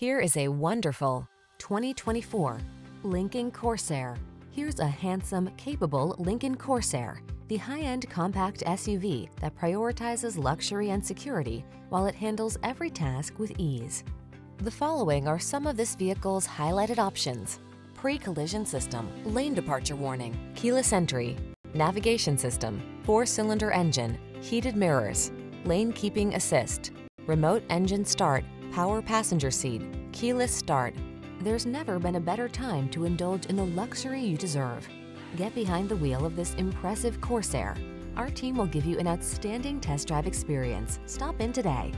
Here is a wonderful 2024 Lincoln Corsair. Here's a handsome, capable Lincoln Corsair, the high-end compact SUV that prioritizes luxury and security while it handles every task with ease. The following are some of this vehicle's highlighted options: pre-collision system, lane departure warning, keyless entry, navigation system, 4-cylinder engine, heated mirrors, lane keeping assist, remote engine start, power passenger seat, keyless start. There's never been a better time to indulge in the luxury you deserve. Get behind the wheel of this impressive Corsair. Our team will give you an outstanding test drive experience. Stop in today.